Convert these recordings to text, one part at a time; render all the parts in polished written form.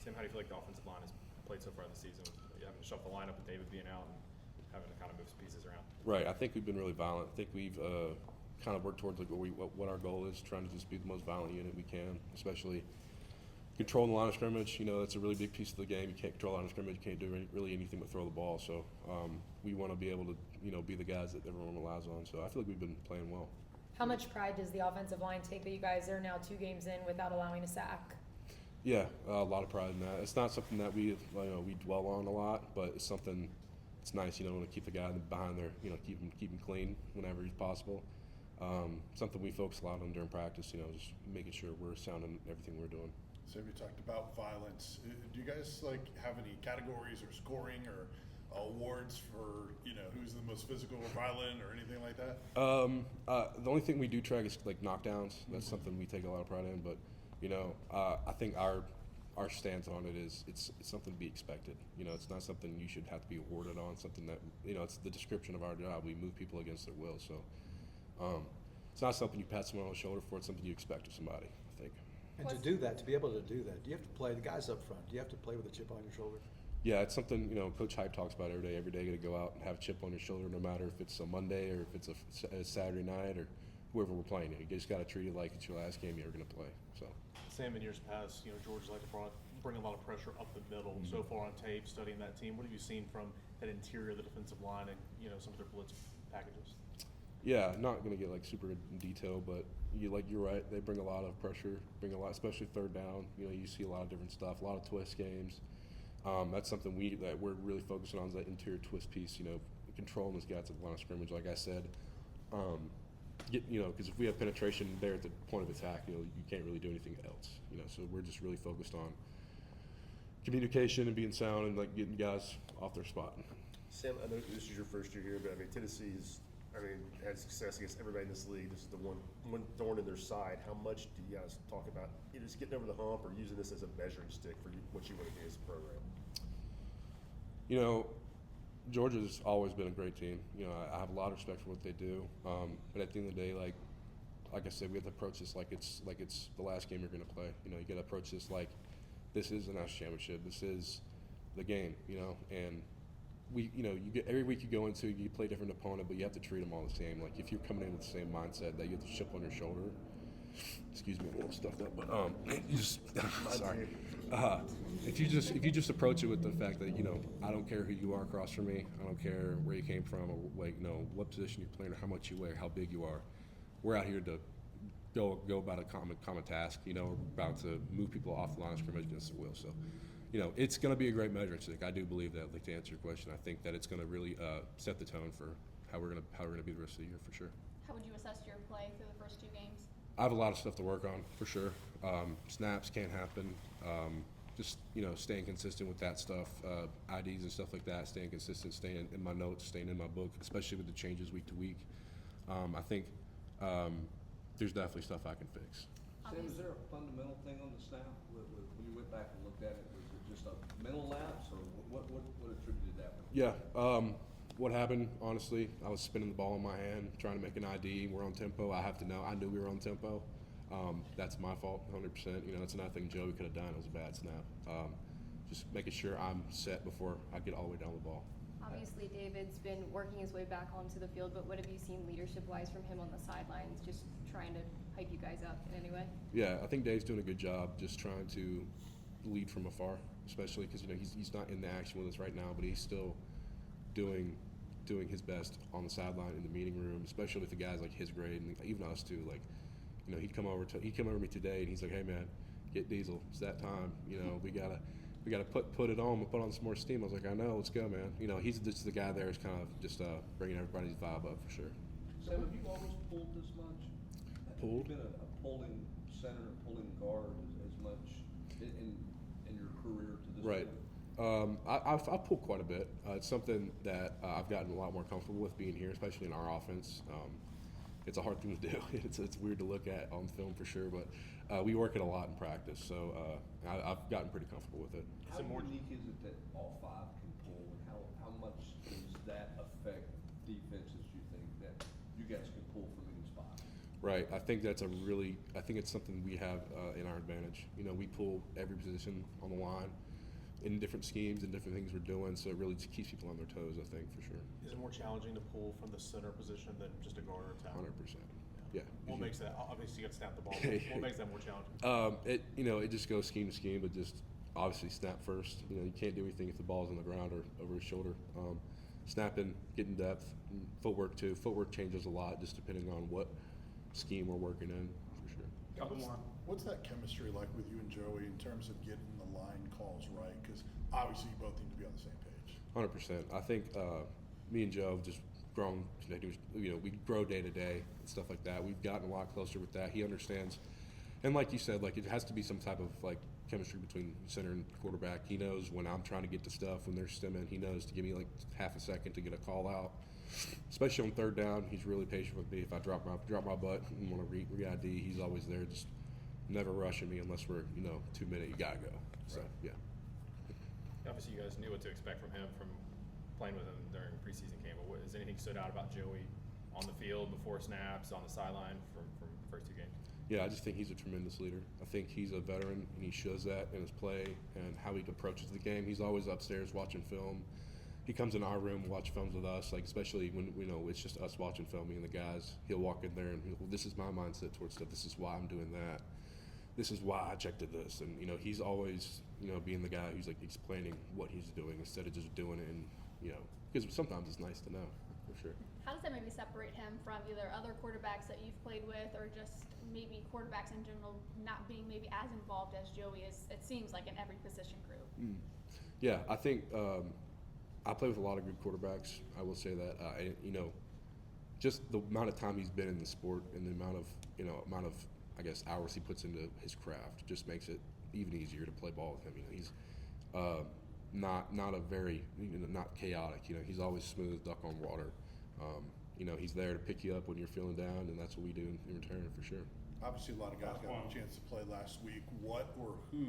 Sam, how do you feel like the offensive line has played so far this season? You having to shuffle the lineup with David being out and having to kind of move some pieces around. Right. I think we've been really violent. I think we've kind of worked towards like what our goal is, trying to just be the most violent unit we can, especially controlling the line of scrimmage. You know, that's a really big piece of the game. You can't control the line of scrimmage. You can't do really anything but throw the ball. So we want to be able to, be the guys that everyone relies on. So I feel like we've been playing well. How much pride does the offensive line take that you guys are now 2 games in without allowing a sack? Yeah, a lot of pride in that. It's not something that we dwell on a lot, but it's something. It's nice, to keep the guy behind there, keep him clean whenever he's possible. Something we focus a lot on during practice, just making sure we're sound in everything we're doing. Sam, you talked about violence. Do you guys have any categories or scoring or awards for who's the most physical or violent or anything like that? The only thing we do track is knockdowns. That's something we take a lot of pride in. But I think our stance on it is it's something to be expected. It's not something you should have to be awarded on. Something that it's the description of our job. We move people against their will. So it's not something you pat someone on the shoulder for. It's something you expect of somebody, I think. And to be able to do that, do you have to play the guys up front? Do you have to play with a chip on your shoulder? Yeah, it's something Coach Hype talks about every day. Every day, you got to go out and have a chip on your shoulder, no matter if it's a Monday or if it's a Saturday night or whoever we're playing. You just got to treat it like it's your last game you're going to play. So. Sam, in years past, Georgia's like to bring a lot of pressure up the middle. Mm-hmm. So far on tape, studying that team, what have you seen from that interior of the defensive line and some of their blitz packages? Yeah, not going to get super in detail, but you're right. They bring a lot of pressure, especially third down. You see a lot of different stuff, a lot of twist games. That's something that we're really focusing on, is that interior twist piece. Controlling those guys at the line of scrimmage, like I said. Because if we have penetration there at the point of attack, you can't really do anything else. So we're just really focused on communication and being sound and getting guys off their spot. Sam, I know this is your first year here, but Tennessee's had success against everybody in this league. This is the one thorn in their side. How much do you guys talk about just getting over the hump or using this as a measuring stick for what you want to do as a program? Georgia's always been a great team. I have a lot of respect for what they do. But at the end of the day, like I said, we have to approach this like it's the last game you're going to play. You got to approach this like this is the national championship. This is the game. And you get every week you go into, you play a different opponent, but you have to treat them all the same. Like if you're coming in with the same mindset that you have the chip on your shoulder. Excuse me, I'm a little stuffed up, but you just sorry. If you just approach it with the fact that I don't care who you are across from me, I don't care where you came from or what position you're playing or how much you weigh or how big you are. We're out here to go about a common task. We're about to move people off the line of scrimmage against their will. So, it's going to be a great measuring stick. I do believe that. To answer your question, I think that it's going to really set the tone for how we're going to be the rest of the year for sure. How would you assess your play through the first 2 games? I have a lot of stuff to work on for sure. Snaps can't happen. Just staying consistent with that stuff, IDs and stuff like that. Staying consistent, staying in my notes, staying in my book, especially with the changes week to week. I think there's definitely stuff I can fix. Sam, is there a fundamental thing on the snap? When you went back and looked at it, was it just a mental lapse, or what attributed that? Yeah. What happened, honestly, I was spinning the ball in my hand, trying to make an ID. We're on tempo. I knew we were on tempo. That's my fault, 100%. That's nothing Joey could have done. It was a bad snap. Just making sure I'm set before I get all the way down the ball. Obviously, David's been working his way back onto the field, but what have you seen leadership-wise from him on the sidelines, just trying to hype you guys up in any way? Yeah, I think Dave's doing a good job just trying to lead from afar, especially because he's not in the action with us right now, but he's still doing his best on the sideline in the meeting room, especially with the guys like his grade and even us too. He'd come over to me today and he's like, "Hey man, get Diesel. It's that time. We gotta put it on. We'll put on some more steam." I was like, "I know. Let's go, man." He's just the guy there is kind of just bringing everybody's vibe up for sure. Sam, have you always pulled this much? Pulled? Have you been a pulling center, pulling guard as much in your career to this right. point? I've pulled quite a bit. It's something that I've gotten a lot more comfortable with being here, especially in our offense. It's a hard thing to do. It's weird to look at on film for sure, but we work it a lot in practice, so I've gotten pretty comfortable with it. How unique is it that all 5 can pull, and how much does that affect defenses, you think, that you guys can pull from any spot? Right. I think that's I think it's something we have in our advantage. You know, we pull every position on the line in different schemes and different things we're doing, so it really just keeps people on their toes, I think, for sure. Is it more challenging to pull from the center position than just a guard or a tackle? 100%. Yeah. What makes that, obviously you got to snap the ball, what makes that more challenging? It just goes scheme to scheme, but just obviously snap first. You know, you can't do anything if the ball's on the ground or over his shoulder. Snapping, getting depth, footwork too. Footwork changes a lot just depending on what scheme we're working in, for sure. Couple more. What's that chemistry like with you and Joey in terms of getting the line calls right? Because obviously you both need to be on the same page. 100%. I think me and Joe have just grown. You know, we grow day to day and stuff like that. We've gotten a lot closer with that. He understands, and like you said, like it has to be some type of like chemistry between center and quarterback. He knows when I'm trying to get to stuff, when they're stimming. He knows to give me like half a second to get a call out. Especially on third down, he's really patient with me. If I drop my butt and want to re-ID, he's always there, just never rushing me unless we're 2 minute. You gotta go. So Right. yeah. Obviously, you guys knew what to expect from him from playing with him during preseason camp. But has anything stood out about Joey on the field, before snaps, on the sideline from the first 2 games? Yeah, I just think he's a tremendous leader. I think he's a veteran, and he shows that in his play and how he approaches the game. He's always upstairs watching film. He comes in our room, watch films with us, like especially when it's just us watching film, me and the guys. He'll walk in there and well, this is my mindset towards stuff. This is why I'm doing that. This is why I checked at this, and he's always being the guy who's like explaining what he's doing instead of just doing it, and because sometimes it's nice to know for sure. How does that maybe separate him from either other quarterbacks that you've played with, or just maybe quarterbacks in general not being maybe as involved as Joey is? It seems like in every position group. Yeah, I think I play with a lot of good quarterbacks. I will say that. Just the amount of time he's been in the sport and the amount of I guess hours he puts into his craft just makes it even easier to play ball with him. He's not a very not chaotic. He's always smooth, duck on water. He's there to pick you up when you're feeling down, and that's what we do in return for sure. Obviously, a lot of guys got a chance to play last week. What or who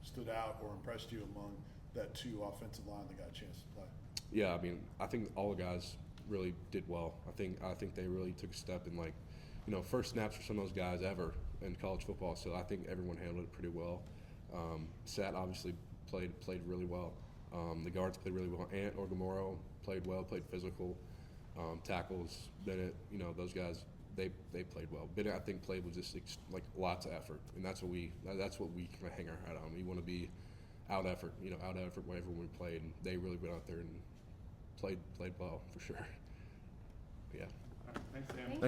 stood out or impressed you among that 2 offensive line that got a chance to play? Yeah, I think all the guys really did well. I think they really took a step in first snaps for some of those guys ever in college football. So I think everyone handled it pretty well. Sat obviously played really well. The guards played really well. Ant or Gamoro played well, played physical. Tackles, Bennett, those guys, they played well. Bennett, I think, played with just lots of effort, and that's what we kind of hang our hat on. We want to be out effort whenever we played, and they really went out there and played well for sure. Yeah. Thanks, Sam. Thank